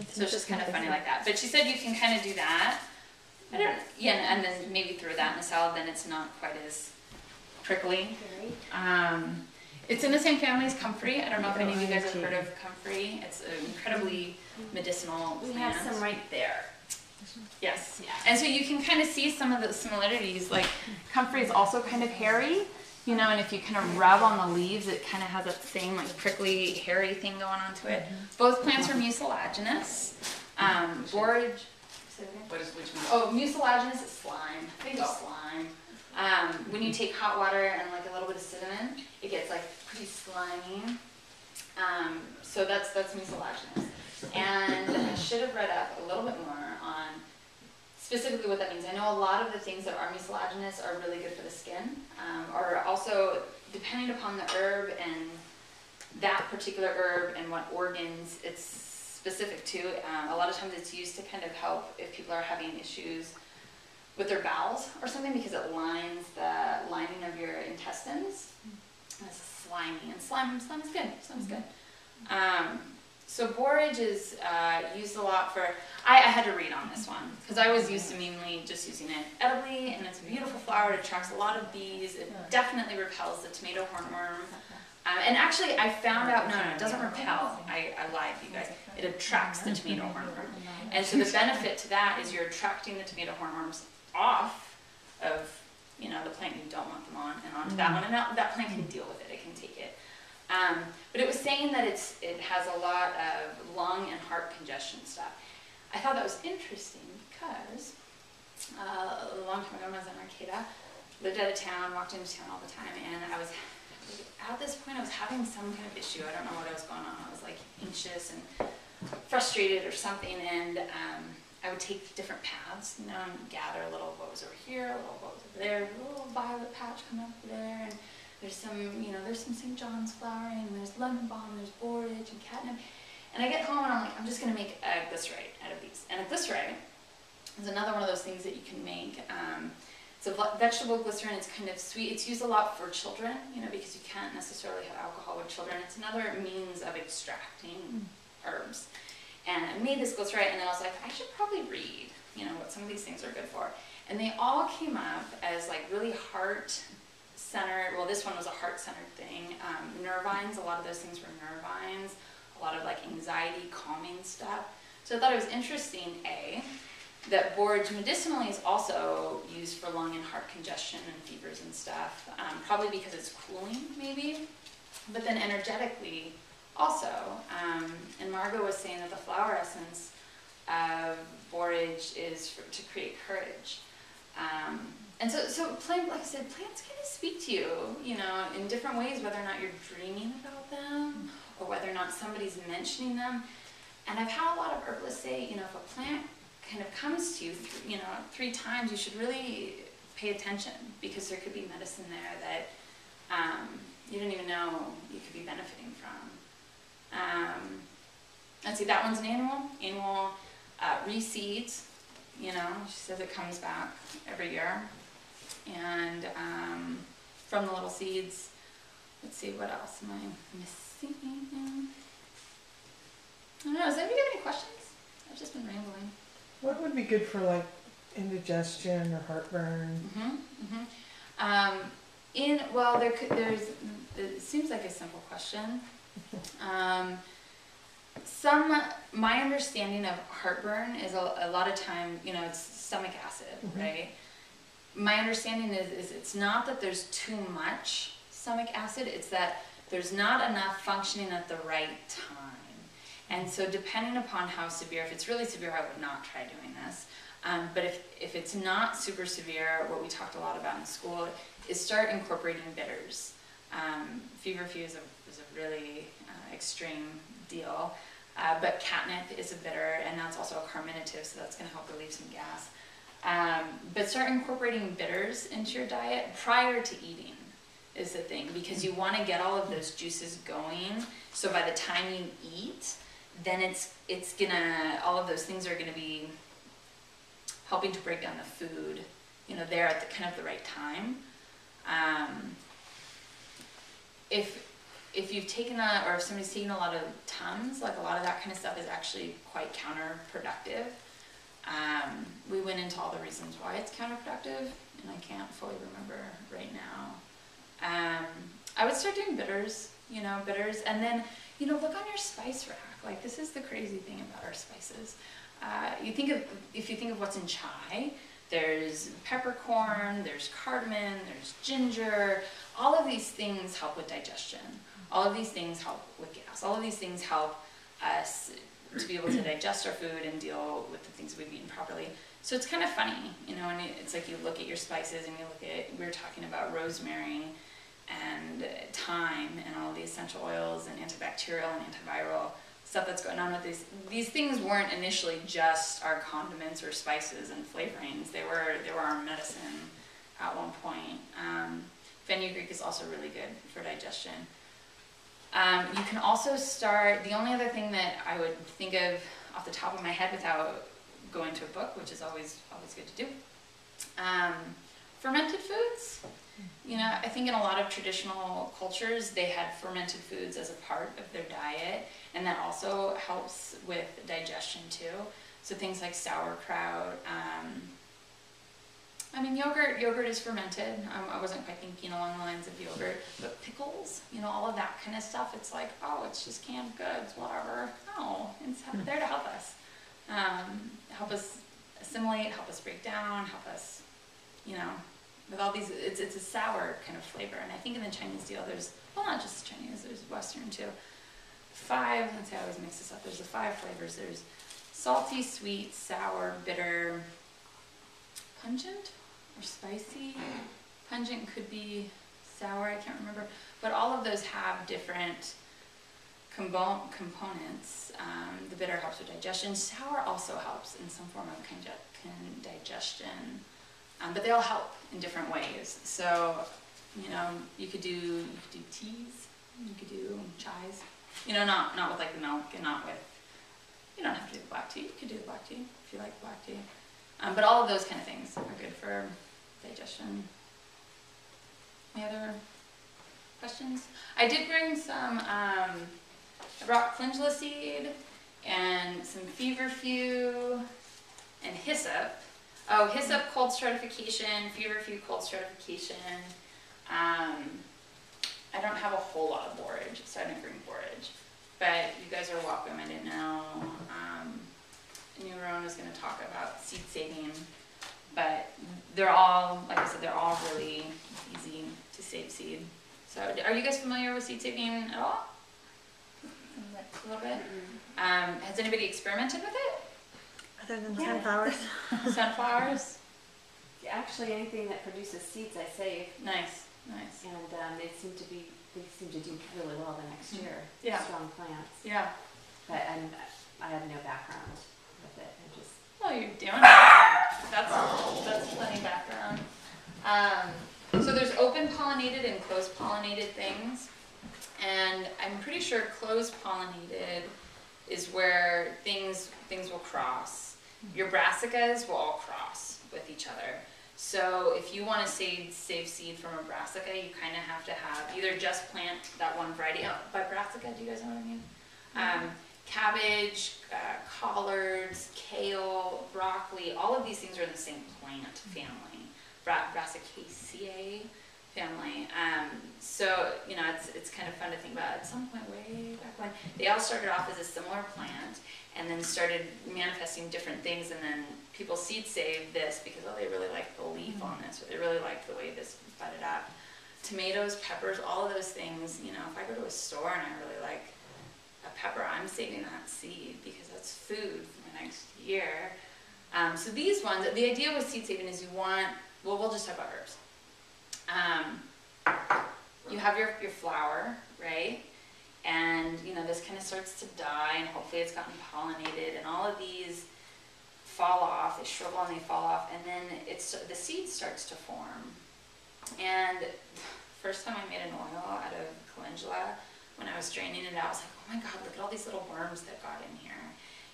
So it's just kind of funny like that. But she said you can kind of do that. I don't, yeah, and then maybe throw that in the salad, then it's not quite as prickly. It's in the same family as comfrey. I don't know if any of you guys have heard of comfrey. It's an incredibly medicinal plant. We have some right there. Yes. Yeah. And so you can kind of see some of the similarities. Like comfrey is also kind of hairy, you know, and if you kind of rub on the leaves, it kind of has that same like prickly, hairy thing going on to it. Both plants are mucilaginous. Borage. What is which one? Oh, mucilaginous is slime. Think of slime. When you take hot water and like a little bit of cinnamon, it gets like pretty slimy. So that's mucilaginous. And I should have read up a little bit more on specifically what that means. I know a lot of the things that are mucilaginous are really good for the skin, or also depending upon the herb and that particular herb and what organs it's specific to. A lot of times it's used to kind of help if people are having issues with their bowels or something, because it lines the lining of your intestines. It's slimy, and slime is good. Slime is good. So borage is used a lot for, I had to read on this one, because I was used to mainly just using it edibly, and it's a beautiful flower. It attracts a lot of bees. It definitely repels the tomato hornworm. And actually, I found out, no, it doesn't repel. I lied to you guys. It attracts the tomato hornworm. And so the benefit to that is you're attracting the tomato hornworms off of, you know, the plant you don't want them on, and onto that one. And that plant can deal with it. It can take it. But it was saying that it has a lot of lung and heart congestion stuff. I thought that was interesting because a long time ago when I was in Arcata, lived out of town, walked into town all the time, and I was at this point I was having some kind of issue. I don't know what was going on. I was like anxious and frustrated or something, and I would take different paths, you know, and gather a little what was over here, a little what was over there, a little violet patch coming up there, and there's some, you know, there's some St. John's flowering, and there's lemon balm, there's borage and catnip. And I get home and I'm like, I'm just going to make a glycerite out of these. And a glycerite is another one of those things that you can make. It's a vegetable glycerin. It's kind of sweet. It's used a lot for children, you know, because you can't necessarily have alcohol with children. It's another means of extracting herbs. And I made this glycerite, and then I was like, I should probably read, you know, what some of these things are good for. And they all came up as like really heart-centered. Well, this one was a heart-centered thing. Nervines, a lot of those things were nervines. A lot of like anxiety, calming stuff. So I thought it was interesting, that borage medicinally is also used for lung and heart congestion and fevers and stuff, probably because it's cooling maybe, but then energetically also. And Margot was saying that the flower essence of borage is to create courage. And so plant, like I said, plants kind of speak to you, you know, in different ways, whether or not you're dreaming about them or whether or not somebody's mentioning them. And I've had a lot of herbalists say, you know, if a plant kind of comes to you, you know, 3 times, you should really pay attention, because there could be medicine there that you didn't even know you could be benefiting from. Let's see, that one's an annual reseeds. You know, she says it comes back every year. And from the little seeds, let's see, what else am I missing? I don't know, does anybody have any questions? I've just been rambling. What would be good for like indigestion or heartburn? Well, it seems like a simple question. My understanding of heartburn is a lot of time, you know, it's stomach acid, right? My understanding is it's not that there's too much stomach acid, it's that there's not enough functioning at the right time. And so depending upon how severe, if it's really severe, I would not try doing this. But if it's not super severe, what we talked a lot about in school is start incorporating bitters. Feverfew is a really extreme deal. But catnip is a bitter, and that's also a carminative, so that's going to help relieve some gas. But start incorporating bitters into your diet prior to eating is the thing, because you want to get all of those juices going, so by the time you eat, then it's gonna, all of those things are gonna be helping to break down the food, you know, there at the kind of the right time. If you've taken or if somebody's taken a lot of Tums, like a lot of that kind of stuff is actually quite counterproductive. We went into all the reasons why it's counterproductive, and I can't fully remember right now. I would start doing bitters, and then, look on your spice rack. Like, this is the crazy thing about our spices. If you think of what's in chai, there's peppercorn, there's cardamom, there's ginger. All of these things help with digestion. All of these things help with gas. All of these things help us to be able to digest our food and deal with the things we've eaten properly. So it's kind of funny, and it's like you look at your spices and you look at, we were talking about rosemary and thyme and all the essential oils and antibacterial and antiviral stuff that's going on with these things weren't initially just our condiments or spices and flavorings. They were our medicine at one point. Fenugreek is also really good for digestion. You can also start, the only other thing that I would think of off the top of my head without going to a book, which is always good to do, fermented foods. I think in a lot of traditional cultures, they had fermented foods as a part of their diet, and that also helps with digestion too. So things like sauerkraut. Yogurt is fermented. I wasn't quite thinking along the lines of yogurt, but pickles, all of that kind of stuff. It's like, oh, it's just canned goods, whatever. No, it's there to help us. Help us assimilate, help us break down, help us, with all these, it's a sour kind of flavor. And I think in the Chinese deal, there's, well, not just Chinese, there's Western too. I always mix this up. There's the 5 flavors. There's salty, sweet, sour, bitter, pungent, or spicy. Pungent could be sour, I can't remember. But all of those have different components. The bitter helps with digestion. Sour also helps in some form of digestion. But they all help in different ways. So, you could do teas, you could do chais. Not with like the milk and not with, you don't have to do the black tea. You could do the black tea if you like black tea. But all of those kind of things are good for digestion. Any other questions? I did bring some, I brought calendula seed and some feverfew and hyssop. Oh, hyssop cold stratification, feverfew cold stratification. I don't have a whole lot of borage, so I didn't bring borage. But you guys are welcome. I didn't know. Neuron is going to talk about seed saving. But they're all, like I said, they're all really easy to save seed. So are you guys familiar with seed saving at all? A little bit? Has anybody experimented with it? Other than sunflowers. Sunflowers? Actually, anything that produces seeds, I save. Nice. And they seem to do really well the next year. Yeah. Strong plants. Yeah. But I have no background with it. I just. Oh, you're doing it. That's plenty background. So there's open pollinated and closed pollinated things. And I'm pretty sure closed pollinated is where things will cross. Your brassicas will all cross with each other. So if you want to save seed from a brassica, you kind of have to have either just plant that one variety. By brassica, do you guys know what I mean? Cabbage, collards, kale, broccoli, all of these things are in the same plant family, Brassicaceae family. So, it's kind of fun to think about. At some point way back when, they all started off as a similar plant and then started manifesting different things, and then people seed saved this because, oh, they really like the leaf on this, or they really like the way this budded up. Tomatoes, peppers, all of those things, if I go to a store and I really like a pepper, I'm saving that seed because that's food for the next year. So these ones, the idea with seed saving is we'll just talk about herbs. You have your flower, right? And this kind of starts to die, and hopefully it's gotten pollinated, and all of these fall off, they shrivel and they fall off, and then the seed starts to form. And first time I made an oil out of calendula, when I was straining it out, I was like, oh my god, look at all these little worms that got in here.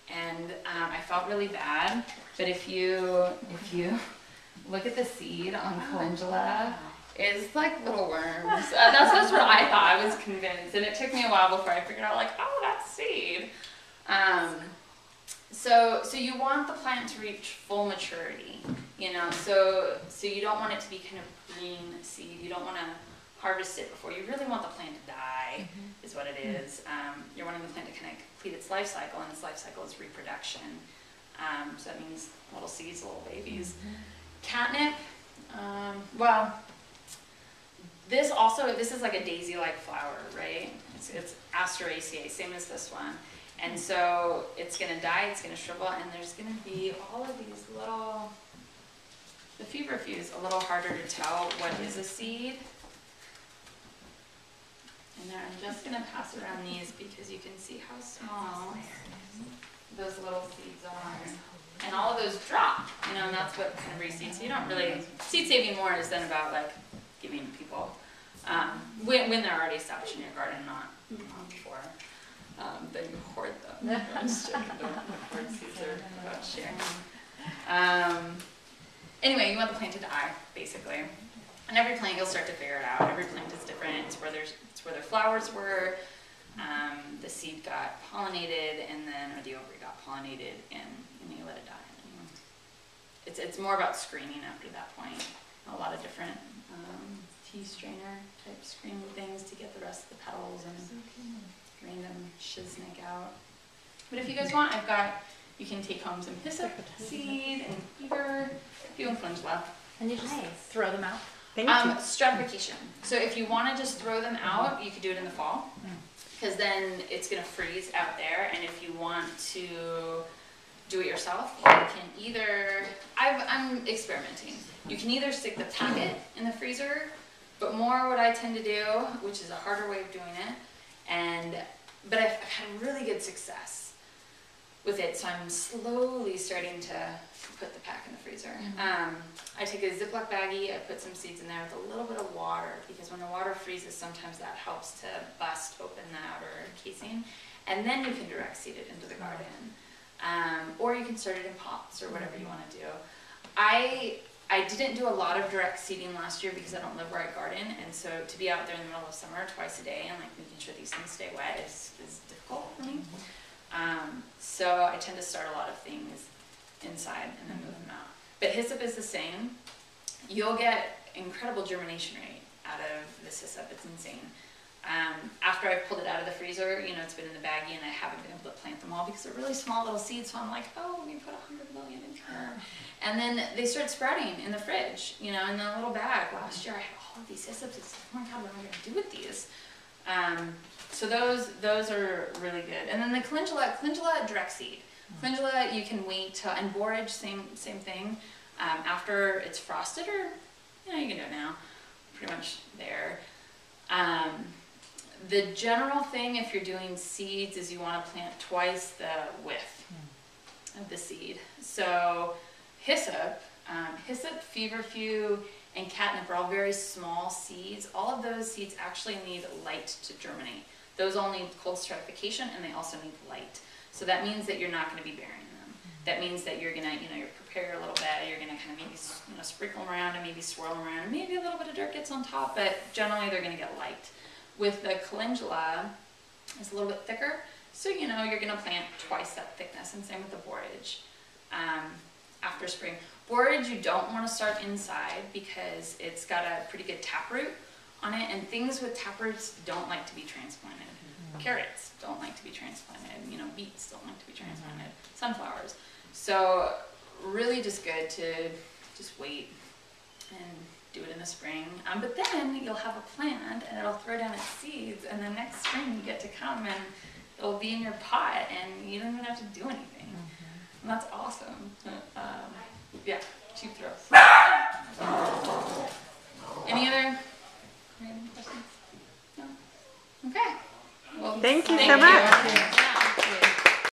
And I felt really bad, but if you look at the seed on calendula, it's like little worms. That's what I thought. I was convinced, and it took me a while before I figured out, like, oh, that's seed. So you want the plant to reach full maturity, you know, so you don't want it to be kind of green seed. You don't want to harvest it before. You really want the plant to die, is what it is. You're wanting the plant to kind of complete its life cycle, and its life cycle is reproduction. So that means little seeds, little babies. Catnip, well, this is like a daisy-like flower, right? It's Asteraceae, same as this one. And so it's going to die, it's going to shrivel, and there's going to be all of these little, the feverfew is a little harder to tell what is a seed. And I'm just going to pass around these because you can see how small those little seeds are. And all of those drop, you know, and that's what kind of reseeds. So you don't really, seed saving more is then about like giving to people when they're already established in your garden, not before. Then you hoard them. I'm just joking, don't hoard seeds are about sharing. Anyway, you want the plant to die, basically. And every plant, you'll start to figure it out. Every plant is different. It's where their flowers were. The seed got pollinated, or the ovary got pollinated, and you let it die. It's more about screening after that point. A lot of different tea strainer type screening things to get the rest of the petals and random shiznick out. But if you guys want, you can take home some hyssop seed and feverfew and calendula. And you just throw them out? Thank you. Stratification. So if you want to just throw them out, you could do it in the fall, because then it's going to freeze out there. And if you want to do it yourself, you can either, I'm experimenting. You can either stick the packet in the freezer, but more what I tend to do, which is a harder way of doing it, but I've had really good success with it, so I'm slowly starting to put the pack in the freezer. I take a Ziploc baggie, I put some seeds in there with a little bit of water, because when the water freezes, sometimes that helps to bust open the outer casing, and then you can direct seed it into the garden. Or you can start it in pots or whatever you want to do. I didn't do a lot of direct seeding last year because I don't live where I garden, and so to be out there in the middle of summer twice a day and like making sure these things stay wet is difficult for me. So I tend to start a lot of things inside and then move them out. But hyssop is the same. You'll get incredible germination rate out of this hyssop. It's insane. After I've pulled it out of the freezer, you know, it's been in the baggie and I haven't been able to plant them all because they're really small little seeds, so I'm like, oh, we put 100 million in here. And then they start sprouting in the fridge, you know, in the little bag. Last year I had all of these hyssops. It's like, oh my God, what am I going to do with these? So those are really good. And then the calendula direct seed. Calendula you can wait till, and borage, same thing. After it's frosted, or, you know, you can do it now, pretty much there. The general thing, if you're doing seeds, is you want to plant twice the width of the seed. So hyssop, feverfew, and catnip are all very small seeds. All of those seeds actually need light to germinate. Those all need cold stratification, and they also need light. So that means that you're not going to be burying them. That means that you're going to, you prepare a little bit. You're going to kind of maybe, sprinkle them around and maybe swirl them around, and maybe a little bit of dirt gets on top, but generally they're going to get light. With the calendula, it's a little bit thicker, so you're going to plant twice that thickness, and same with the borage. After spring. Borage you don't want to start inside because it's got a pretty good taproot on it, and things with taproots don't like to be transplanted. Carrots don't like to be transplanted, beets don't like to be transplanted, sunflowers. So really just good to just wait and do it in the spring. But then you'll have a plant and it'll throw down its seeds, and then next spring you get to come and it'll be in your pot and you don't even have to do anything. And that's awesome. Yeah, cheap throws. Any other questions? No? Okay. Well, thank you so much. You.